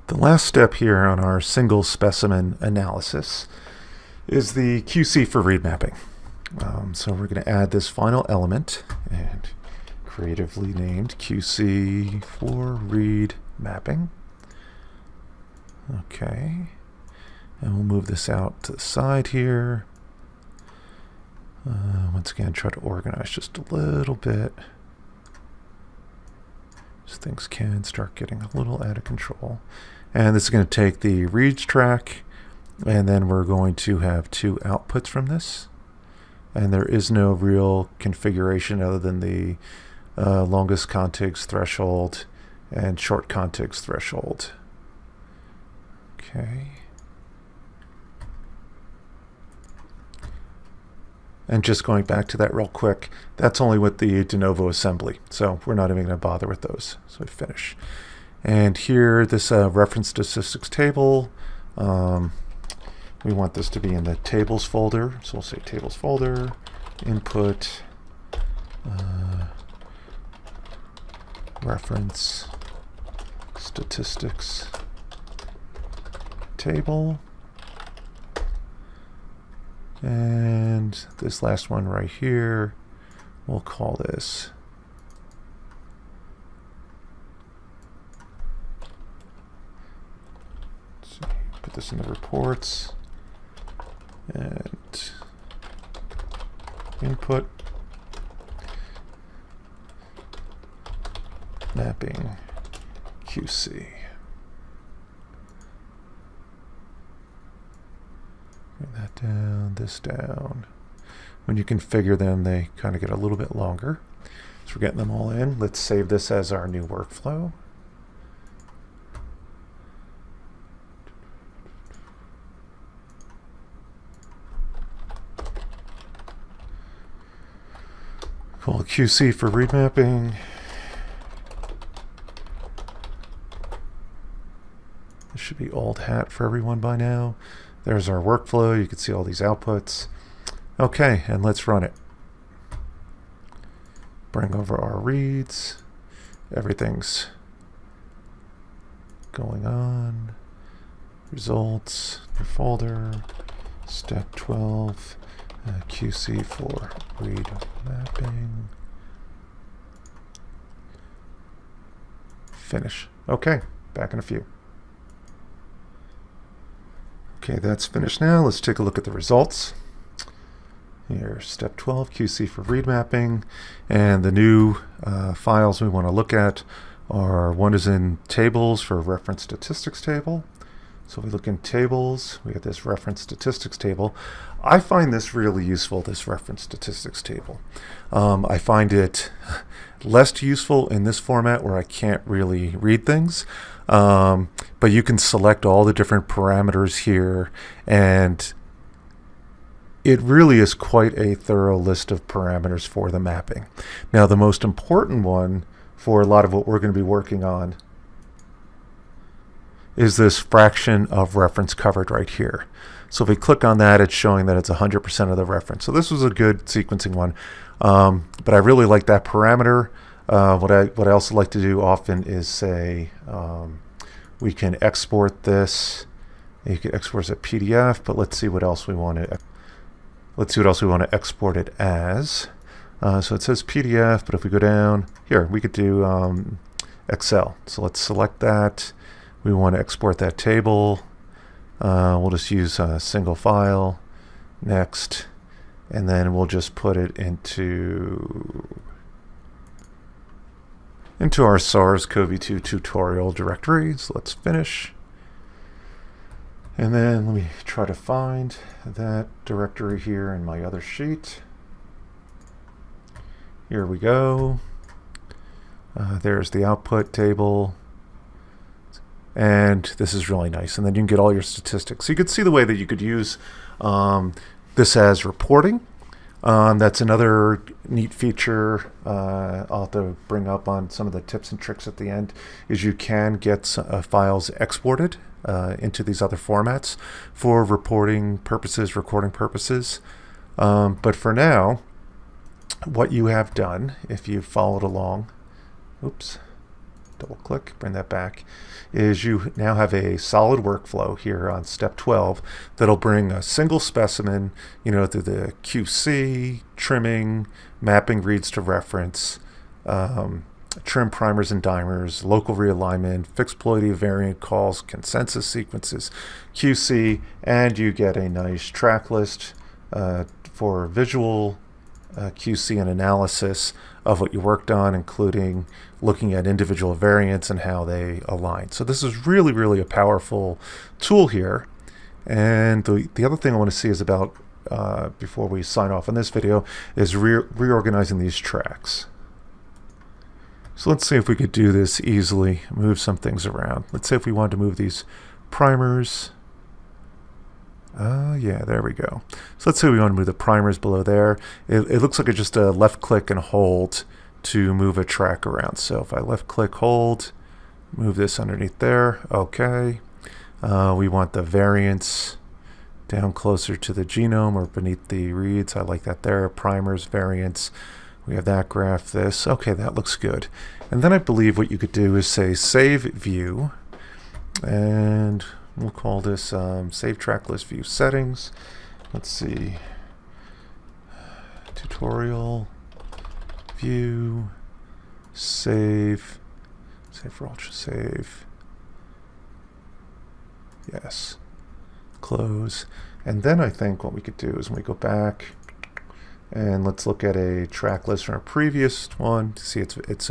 The last step here on our single specimen analysis is the QC for read mapping. So we're going to add this final element and creatively named QC for read mapping. Okay, and we'll move this out to the side here. Once again, try to organize just a little bit. So things can start getting a little out of control. And this is going to take the reads track, and then we're going to have two outputs from this. And there is no real configuration other than the longest contigs threshold and short contigs threshold. Okay. And just going back to that real quick, that's only with the de novo assembly. So we're not even going to bother with those. So we finish. And here, this reference statistics table, we want this to be in the tables folder. So we'll say tables folder, input, reference statistics table. And this last one right here, we'll call this put this in the reports and input mapping QC. Bring that down, this down. When you configure them, they kind of get a little bit longer. So we're getting them all in. Let's save this as our new workflow. Call it QC for read mapping. This should be old hat for everyone by now. There's our workflow. You can see all these outputs. Okay, and let's run it. Bring over our reads. Everything's going on. Results, new folder, step 12. QC for read mapping. Finish. Okay, back in a few. Okay, that's finished now. Let's take a look at the results. Here, step 12, QC for read mapping. And the new files we want to look at are, one is in tables for reference statistics table. So if we look in tables, we have this reference statistics table. I find this really useful, this reference statistics table. I find it less useful in this format where I can't really read things. But you can select all the different parameters here, and it really is quite a thorough list of parameters for the mapping. Now, the most important one for a lot of what we're going to be working on is this fraction of reference covered right here. So if we click on that, it's showing that it's 100% of the reference. So this was a good sequencing one. But I really like that parameter. What I also like to do often is say we can export this. You can export it as a PDF, but let's see what else we want to. Let's see what else we want to export it as. So it says PDF, but if we go down here, we could do Excel. So let's select that. We want to export that table. We'll just use a single file. Next. And then we'll just put it into our SARS-CoV-2 tutorial directory. So let's finish. And then let me try to find that directory here in my other sheet. Here we go. There's the output table. And this is really nice. And then you can get all your statistics. So you could see the way that you could use this as reporting. That's another neat feature I'll have to bring up on some of the tips and tricks at the end, is you can get files exported into these other formats for reporting purposes, recording purposes. But for now, what you have done, if you've followed along, oops, double click, bring that back, is you now have a solid workflow here on step 12 that'll bring a single specimen, through the QC, trimming, mapping reads to reference, trim primers and dimers, local realignment, fixed-ploidy variant calls, consensus sequences, QC, and you get a nice track list for visual QC and analysis of what you worked on, including looking at individual variants and how they align. So this is really, really a powerful tool here. And the other thing I want to see is about, before we sign off on this video, is reorganizing these tracks. So let's see if we could do this easily, move some things around. Let's say if we wanted to move these primers. Yeah, there we go. So let's say we want to move the primers below there. It looks like it's just a left click and hold to move a track around. So if I left click, hold, move this underneath there, okay. We want the variants down closer to the genome or beneath the reads. I like that there, primers, variants. We have that graph, this. Okay, that looks good. And then I believe what you could do is say save view, and we'll call this save track list view settings. Let's see, tutorial, view, save for ultra save, yes, close. And then I think what we could do is when we go back, and let's look at a track list from a previous one to see it's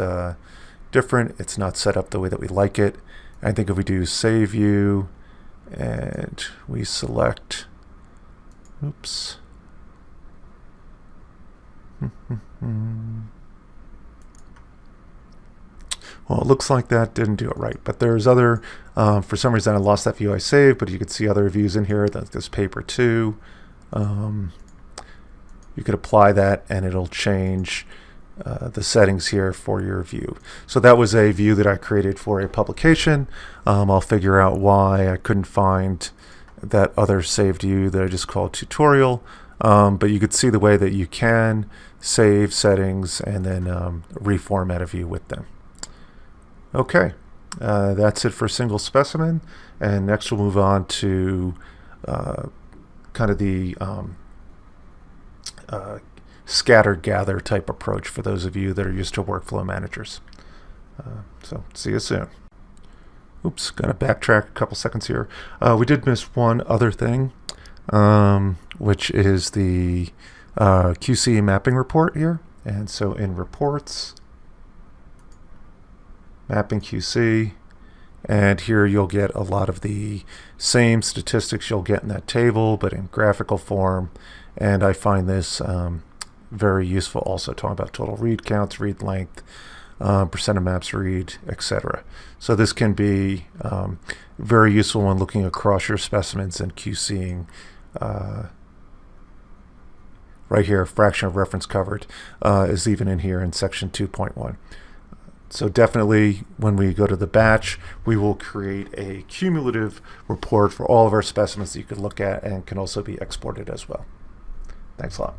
different. It's not set up the way that we like it. I think if we do save view and we select, oops. Well, it looks like that didn't do it right, but there's other, for some reason I lost that view I saved, but you could see other views in here. There's paper 2. You could apply that and it'll change the settings here for your view. So that was a view that I created for a publication. I'll figure out why I couldn't find that other saved view that I just called tutorial. But you could see the way that you can save settings and then reformat a view with them. Okay, that's it for single specimen. And next we'll move on to kind of the scatter gather type approach for those of you that are used to workflow managers. So see you soon. Oops, gonna backtrack a couple seconds here. We did miss one other thing, which is the QC mapping report here. And so in reports, mapping QC, and here you'll get a lot of the same statistics you'll get in that table, but in graphical form. And I find this very useful also, talking about total read counts, read length, percent of maps read, etc. So this can be very useful when looking across your specimens and QCing. Right here, fraction of reference covered is even in here in section 2.1. So definitely when we go to the batch, we will create a cumulative report for all of our specimens that you can look at and can also be exported as well. Thanks a lot.